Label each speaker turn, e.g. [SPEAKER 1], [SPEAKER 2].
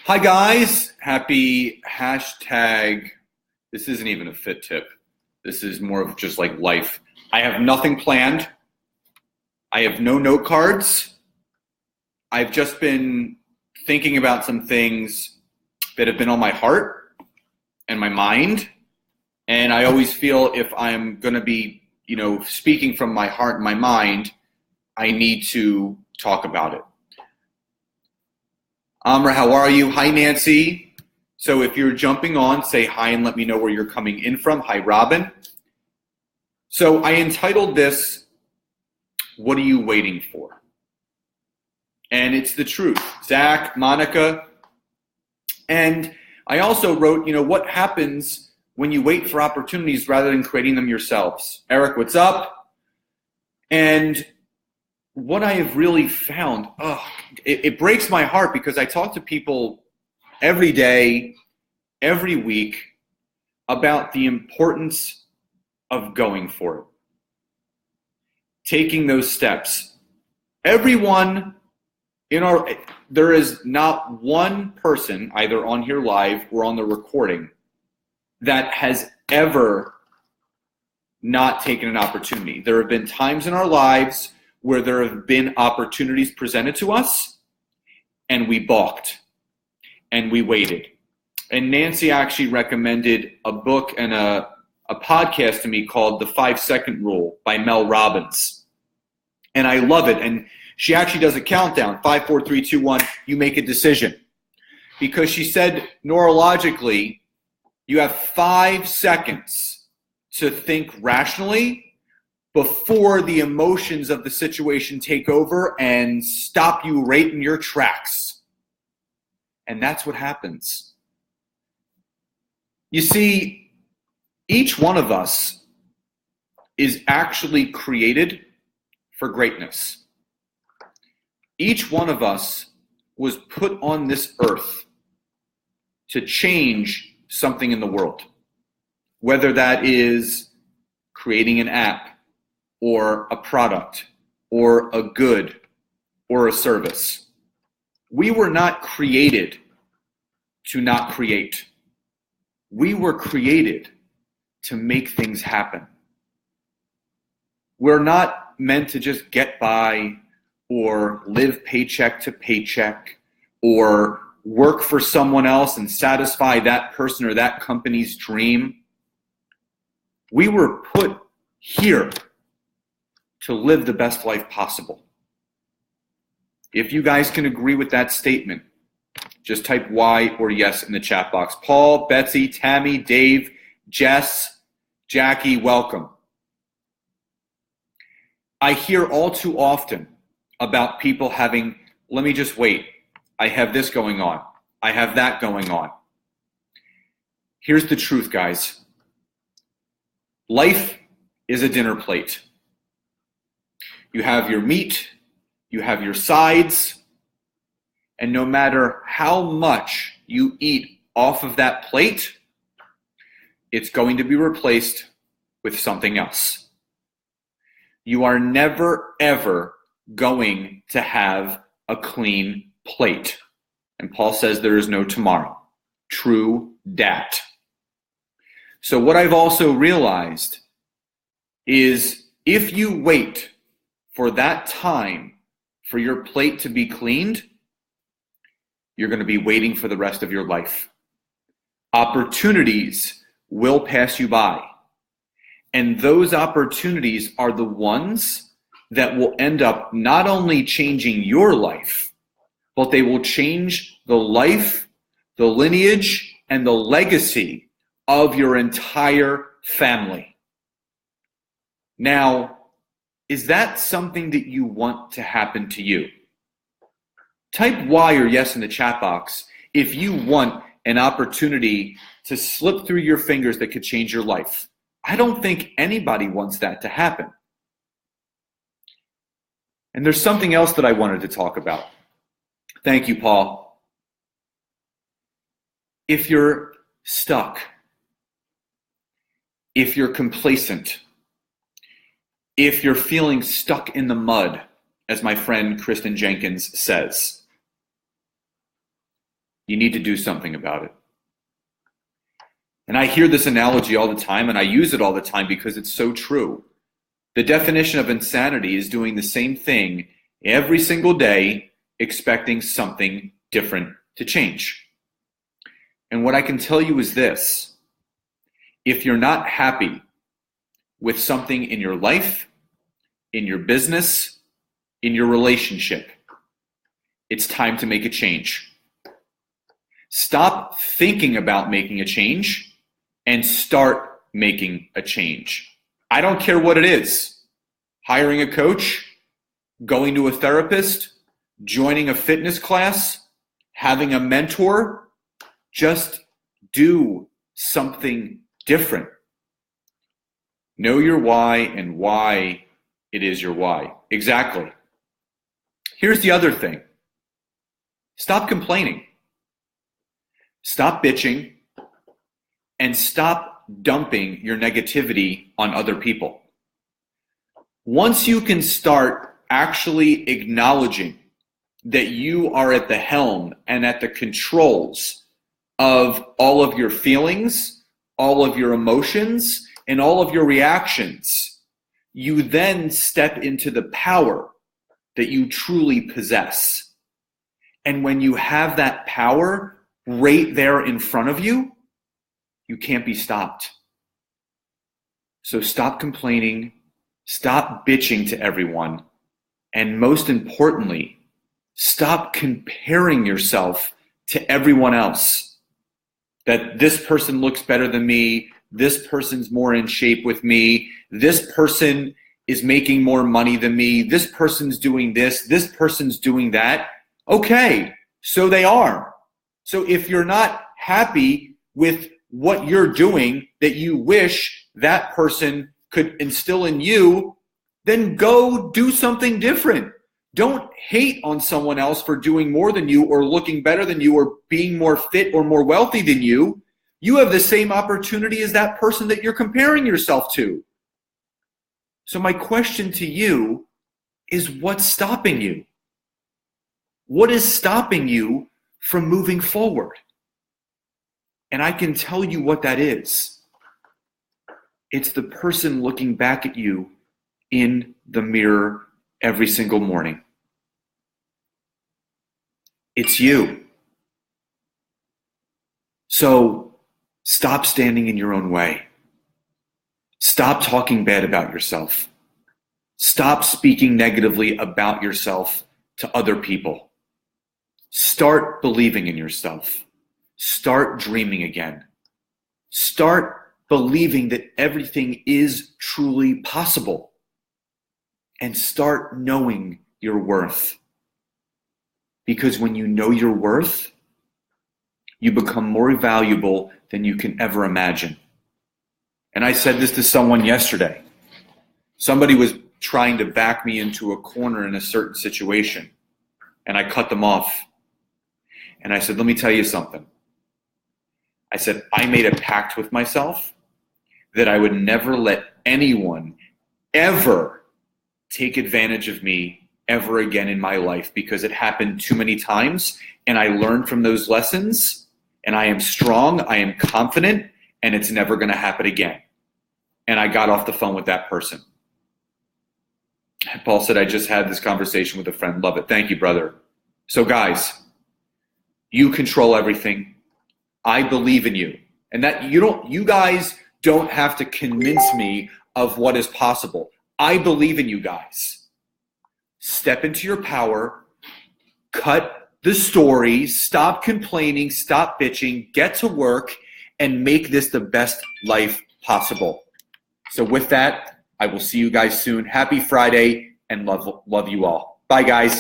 [SPEAKER 1] Hi guys, happy hashtag. This isn't even a fit tip. This is more of just like life. I have nothing planned. I have no note cards. I've just been thinking about some things that have been on my heart and my mind. And I always feel if I'm going to be, speaking from my heart and my mind, I need to talk about it. Amra, how are you? Hi, Nancy. So if you're jumping on, say hi and let me know where you're coming in from. Hi, Robin. So I entitled this, What Are You Waiting For? And it's the truth. Zach, Monica. And I also wrote, what happens when you wait for opportunities rather than creating them yourselves? Eric, what's up? And what I have really found, it breaks my heart because I talk to people every day, every week about the importance of going for it, taking those steps. Everyone there is not one person either on here live or on the recording that has ever not taken an opportunity. There have been times in our lives where there have been opportunities presented to us and we balked and we waited. And Nancy actually recommended a book and a podcast to me called The 5-Second Rule by Mel Robbins. And I love it. And she actually does a countdown, 5, 4, 3, 2, 1, you make a decision. Because she said neurologically, you have 5 seconds to think rationally before the emotions of the situation take over and stop you right in your tracks. And that's what happens. You see, each one of us is actually created for greatness. Each one of us was put on this earth to change something in the world, whether that is creating an app, or a product, or a good, or a service. We were not created to not create. We were created to make things happen. We're not meant to just get by or live paycheck to paycheck or work for someone else and satisfy that person or that company's dream. We were put here to live the best life possible. If you guys can agree with that statement, just type Y or yes in the chat box. Paul, Betsy, Tammy, Dave, Jess, Jackie, welcome. I hear all too often about people having, let me just wait. I have this going on. I have that going on. Here's the truth, guys. Life is a dinner plate. You have your meat, you have your sides, and no matter how much you eat off of that plate, it's going to be replaced with something else. You are never, ever going to have a clean plate. And Paul says there is no tomorrow. True dat. So what I've also realized is if you wait for that time for your plate to be cleaned, you're going to be waiting for the rest of your life. Opportunities will pass you by. And those opportunities are the ones that will end up not only changing your life, but they will change the life, the lineage, and the legacy of your entire family. Now, is that something that you want to happen to you? Type Y or yes in the chat box if you want an opportunity to slip through your fingers that could change your life. I don't think anybody wants that to happen. And there's something else that I wanted to talk about. Thank you, Paul. If you're stuck, if you're complacent, if you're feeling stuck in the mud, as my friend Kristen Jenkins says, You need to do something about it. And I hear this analogy all the time, and I use it all the time because it's so true. The definition of insanity is doing the same thing every single day, expecting something different to change. And what I can tell you is this: if you're not happy with something in your life, in your business, in your relationship, it's time to make a change. Stop thinking about making a change and start making a change. I don't care what it is. Hiring a coach, going to a therapist, joining a fitness class, having a mentor. Just do something different. Know your why and why it is your why. Exactly. Here's the other thing. Stop complaining. Stop bitching. And stop dumping your negativity on other people. Once you can start actually acknowledging that you are at the helm and at the controls of all of your feelings, all of your emotions, and all of your reactions, you then step into the power that you truly possess. And when you have that power right there in front of you, you can't be stopped. So stop complaining, stop bitching to everyone, and most importantly, stop comparing yourself to everyone else. That this person looks better than me, this person's more in shape with me, this person is making more money than me, this person's doing this person's doing that. Okay, so they are. So if you're not happy with what you're doing that you wish that person could instill in you, then go do something different. Don't hate on someone else for doing more than you or looking better than you or being more fit or more wealthy than you. You have the same opportunity as that person that you're comparing yourself to. So my question to you is, what's stopping you? What is stopping you from moving forward? And I can tell you what that is. It's the person looking back at you in the mirror every single morning. It's you. So stop standing in your own way. Stop talking bad about yourself. Stop speaking negatively about yourself to other people. Start believing in yourself. Start dreaming again. Start believing that everything is truly possible. And start knowing your worth. Because when you know your worth, you become more valuable than you can ever imagine. And I said this to someone yesterday. Somebody was trying to back me into a corner in a certain situation, and I cut them off. And I said, let me tell you something. I said, I made a pact with myself that I would never let anyone ever take advantage of me ever again in my life, because it happened too many times, and I learned from those lessons, and I am strong, I am confident, and it's never going to happen again. And I got off the phone with that person. Paul said, I just had this conversation with a friend. Love it. Thank you, brother. So guys, you control everything. I believe in you. And that you guys don't have to convince me of what is possible. I believe in you guys. Step into your power, cut the story, stop complaining, stop bitching, get to work, and make this the best life possible. So with that, I will see you guys soon. Happy Friday, and love you all. Bye, guys.